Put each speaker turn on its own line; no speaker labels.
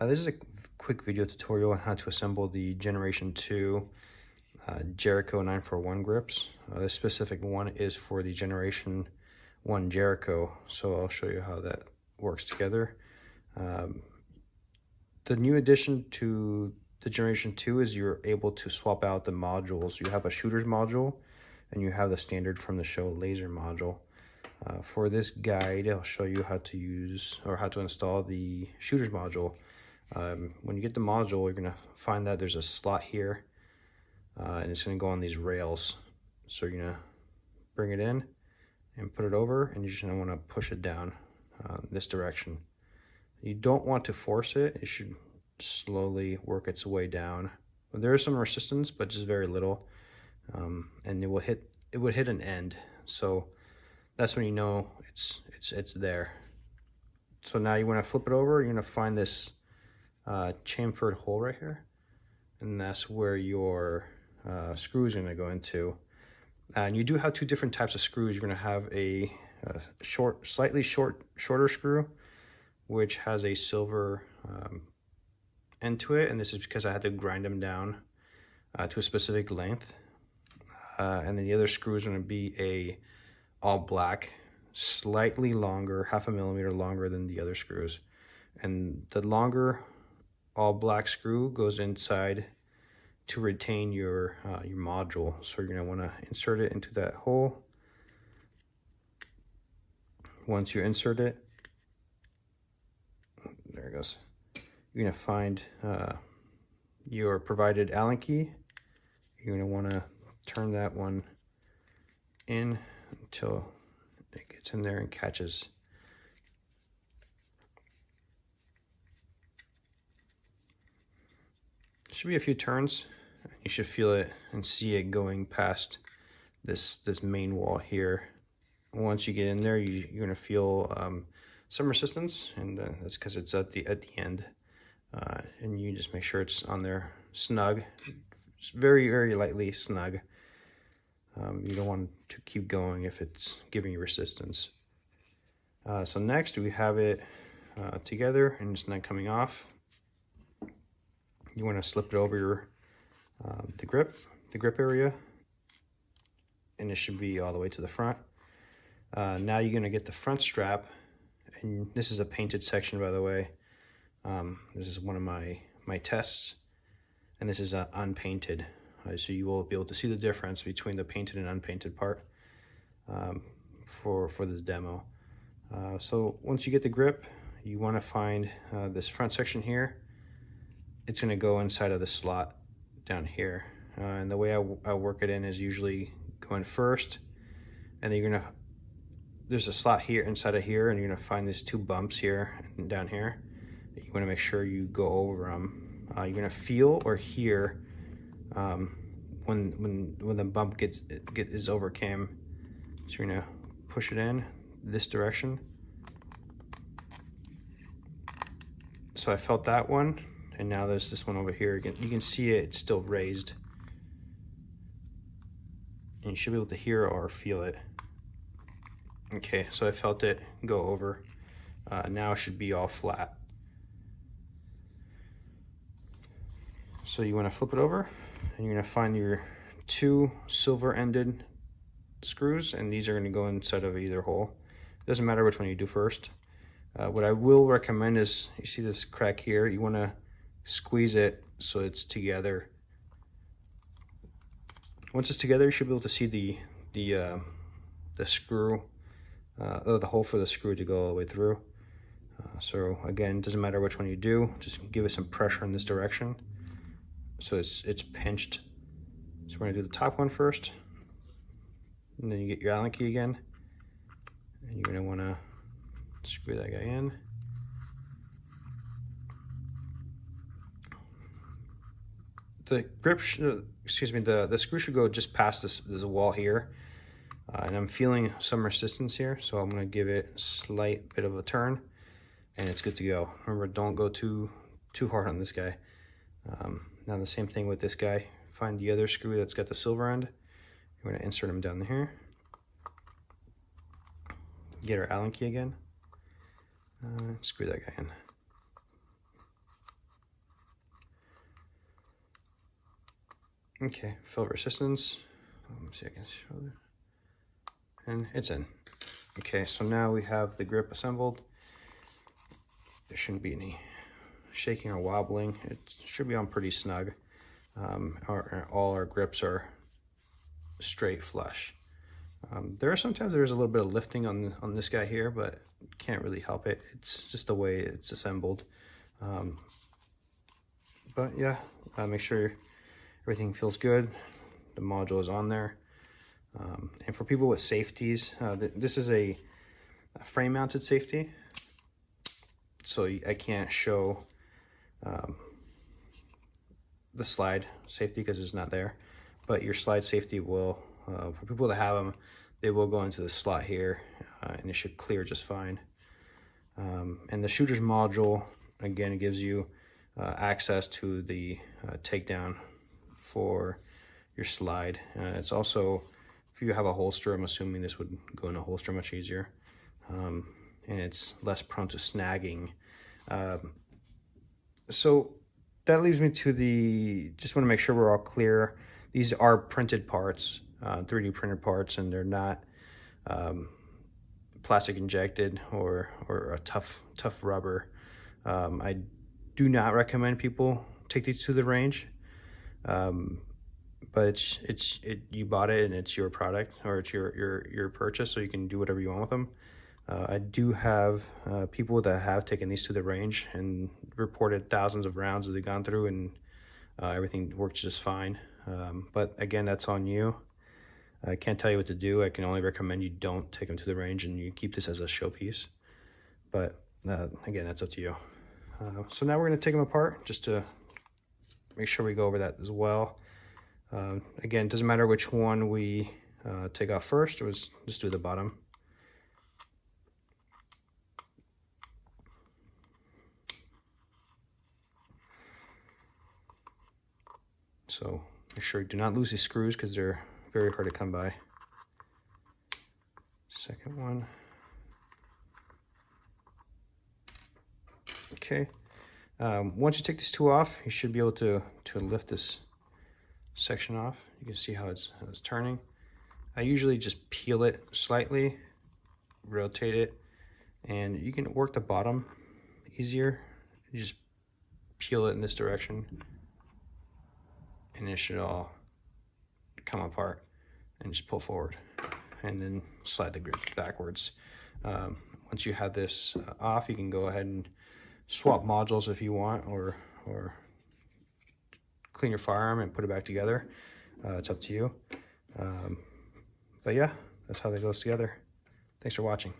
This is a quick video tutorial on how to assemble the Generation 2 Jericho 941 grips. This specific one is for the Generation 1 Jericho, so I'll show you how that works together. The new addition to the Generation 2 is you're able to swap out the modules. You have a shooter's module and you have the standard from the show laser module. For this guide, I'll show you how to use or how to install the shooter's module. When you get the module, you're going to find that there's a slot here and it's going to go on these rails. So you're going to bring it in and put it over, and you're just going to want to push it down this direction. You don't want to force it. It should slowly work its way down. There is some resistance, but just very little, and it would hit an end. So that's when you know it's there. So now you want to flip it over. You're going to find this chamfered hole right here, and that's where your screws are going to go into. And you do have two different types of screws. You're going to have a slightly shorter screw, which has a silver end to it, and this is because I had to grind them down to a specific length. And then the other screw is going to be a all black, slightly longer, 0.5 millimeter longer than the other screws. And the longer all black screw goes inside to retain your module. So you're going to want to insert it into that hole. Once you insert it, there it goes. You're going to find your provided Allen key. You're going to want to turn that one in until it gets in there and catches. Should be a few turns. You should feel it and see it going past this main wall here. Once you get in there, you're gonna feel some resistance, and that's because it's at the end. And you just make sure it's on there snug. It's very lightly snug. You don't want to keep going if it's giving you resistance. So next we have it together and it's not coming off. You want to slip it over your the grip area, and it should be all the way to the front. Now you're going to get the front strap, and this is a painted section, by the way. This is one of my tests, and this is unpainted, so you will be able to see the difference between the painted and unpainted part for this demo. So once you get the grip, you want to find this front section here. It's going to go inside of the slot down here, and the way I work it in is usually going first, and then there's a slot here inside of here, and you're going to find these two bumps here and down here. You want to make sure you go over them. You're going to feel or hear when the bump is overcame. So you're going to push it in this direction. So I felt that one. And now there's this one over here. Again, you can see it's still raised. And you should be able to hear or feel it. Okay, so I felt it go over. Now it should be all flat. So you want to flip it over, and you're going to find your two silver-ended screws, and these are going to go inside of either hole. It doesn't matter which one you do first. What I will recommend is, you see this crack here, you want to squeeze it so it's together. Once it's together, you should be able to see the screw, or the hole for the screw to go all the way through. So again, it doesn't matter which one you do, just give it some pressure in this direction so it's pinched. So we're gonna do the top one first, and then you get your Allen key again, and you're gonna wanna screw that guy in. The grip, the screw should go just past this wall here, and I'm feeling some resistance here, so I'm gonna give it a slight bit of a turn, and it's good to go. Remember, don't go too hard on this guy. Now the same thing with this guy. Find the other screw that's got the silver end. You're gonna insert them down here. Get our Allen key again. Screw that guy in. Okay, fill resistance. Let me see, I can show it. And it's in. Okay, so now we have the grip assembled. There shouldn't be any shaking or wobbling. It should be on pretty snug. All our grips are straight flush. There are sometimes there's a little bit of lifting on this guy here, but can't really help it. It's just the way it's assembled. But yeah, make sure everything feels good. The module is on there. And for people with safeties, this is a frame mounted safety. So I can't show the slide safety because it's not there. But your slide safety will, for people that have them, they will go into the slot here and it should clear just fine. And the shooter's module, again, it gives you access to the takedown for your slide. It's also, if you have a holster, I'm assuming this would go in a holster much easier. And it's less prone to snagging. So that leaves me to just want to make sure we're all clear. These are printed parts, 3D printed parts, and they're not plastic injected or a tough rubber. I do not recommend people take these to the range, but you bought it and it's your product, or it's your purchase, so you can do whatever you want with them. I do have people that have taken these to the range and reported thousands of rounds that they've gone through, and everything works just fine. But again, that's on you. I can't tell you what to do. I can only recommend you don't take them to the range and you keep this as a showpiece. But again, that's up to you. So now we're going to take them apart just to make sure we go over that as well. Again, it doesn't matter which one we take off first, or just do the bottom. So make sure you do not lose these screws because they're very hard to come by. Second one. Okay. Once you take these two off, you should be able to lift this section off. You can see how it's turning. I usually just peel it slightly, rotate it, and you can work the bottom easier. You just peel it in this direction, and it should all come apart, and just pull forward and then slide the grip backwards. Once you have this off, you can go ahead and swap modules if you want, or clean your firearm and put it back together. It's up to you. But yeah, that's how that goes together. Thanks for watching.